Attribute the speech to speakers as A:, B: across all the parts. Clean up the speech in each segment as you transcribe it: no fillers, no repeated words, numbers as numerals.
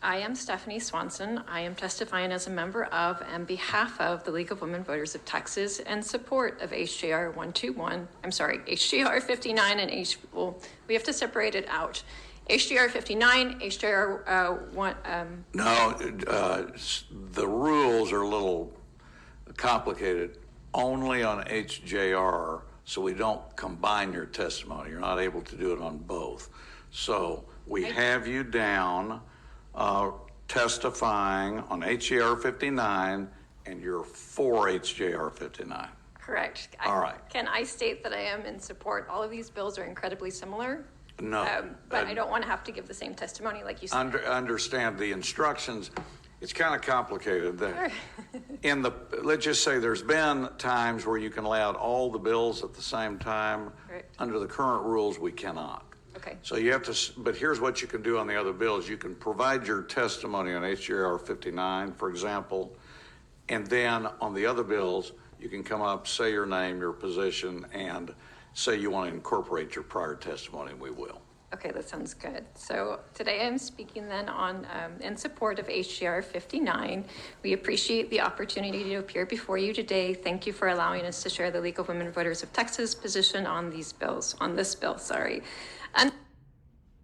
A: I am Stephanie Swanson. I am testifying as a member of and behalf of the League of Women Voters of Texas in support of HJR 59 and we have to separate it out. HJR 59, HJR 1.
B: No, the rules are a little complicated only on HJR, so we don't combine your testimony. You're not able to do it on both. So we have you down testifying on HJR 59, and you're for HJR 59.
A: Correct.
B: All right.
A: Can I state that I am in support? All of these bills are incredibly similar.
B: No.
A: But I don't want to have to give the same testimony like you said.
B: Understand the instructions. It's kind of complicated. Let's just say there's been times where you can lay out all the bills at the same time.
A: Correct.
B: Under the current rules, we cannot.
A: Okay.
B: So you have to, but here's what you can do on the other bills. You can provide your testimony on HJR 59, for example, and then on the other bills, you can come up, say your name, your position, and say you want to incorporate your prior testimony, and we will.
A: Okay, that sounds good. So today I'm speaking then on in support of HJR 59. We appreciate the opportunity to appear before you today. Thank you for allowing us to share the League of Women Voters of Texas position on these bills, on this bill, sorry. And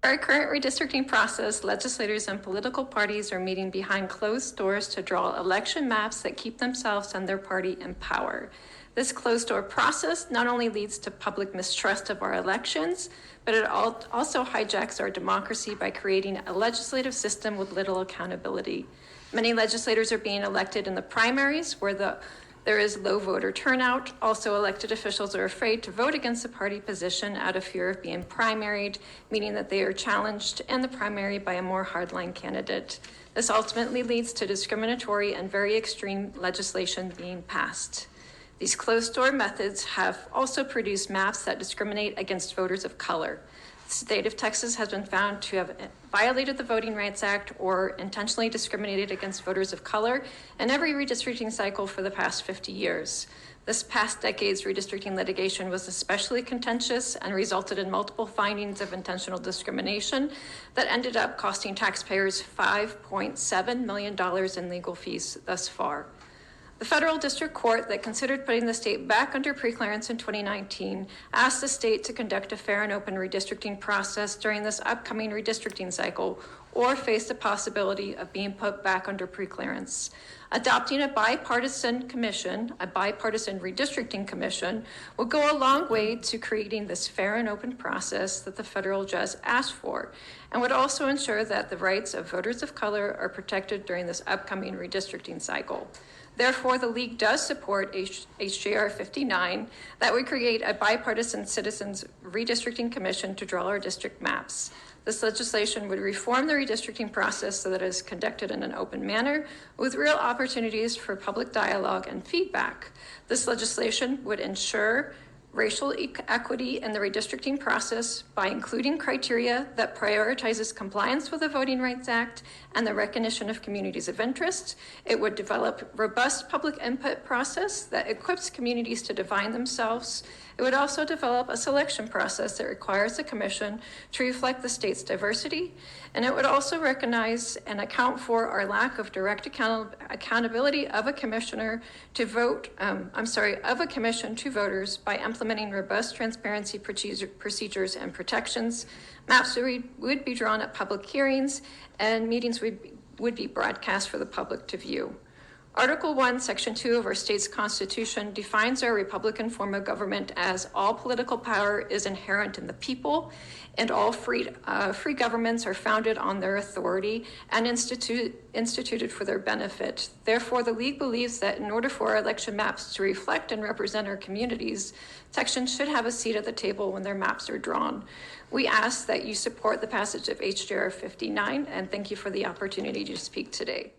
A: our current redistricting process, legislators and political parties are meeting behind closed doors to draw election maps that keep themselves and their party in power. This closed-door process not only leads to public mistrust of our elections, but it also hijacks our democracy by creating a legislative system with little accountability. Many legislators are being elected in the primaries where there is low voter turnout. Also, elected officials are afraid to vote against a party position out of fear of being primaried, meaning that they are challenged in the primary by a more hardline candidate. This ultimately leads to discriminatory and very extreme legislation being passed. These closed-door methods have also produced maps that discriminate against voters of color. The state of Texas has been found to have violated the Voting Rights Act or intentionally discriminated against voters of color in every redistricting cycle for the past 50 years. This past decade's redistricting litigation was especially contentious and resulted in multiple findings of intentional discrimination that ended up costing taxpayers $5.7 million in legal fees thus far. The federal district court that considered putting the state back under preclearance in 2019 asked the state to conduct a fair and open redistricting process during this upcoming redistricting cycle or face the possibility of being put back under preclearance. Adopting a bipartisan redistricting commission, will go a long way to creating this fair and open process that the federal judge asked for, and would also ensure that the rights of voters of color are protected during this upcoming redistricting cycle. Therefore, the League does support HJR 59 that would create a bipartisan citizens redistricting commission to draw our district maps. This legislation would reform the redistricting process so that it is conducted in an open manner with real opportunities for public dialogue and feedback. This legislation would ensure racial equity in the redistricting process by including criteria that prioritizes compliance with the Voting Rights Act and the recognition of communities of interest. It would develop robust public input process that equips communities to define themselves. It would also develop a selection process that requires the commission to reflect the state's diversity. And it would also recognize and account for our lack of direct accountability of a commission to voters by implementing robust transparency procedures and protections. Maps would be drawn at public hearings, and meetings would be broadcast for the public to view. Article 1, Section 2 of our state's constitution defines our Republican form of government as all political power is inherent in the people, and all free governments are founded on their authority and instituted for their benefit. Therefore, the League believes that in order for our election maps to reflect and represent our communities, Texans should have a seat at the table when their maps are drawn. We ask that you support the passage of HJR 59, and thank you for the opportunity to speak today.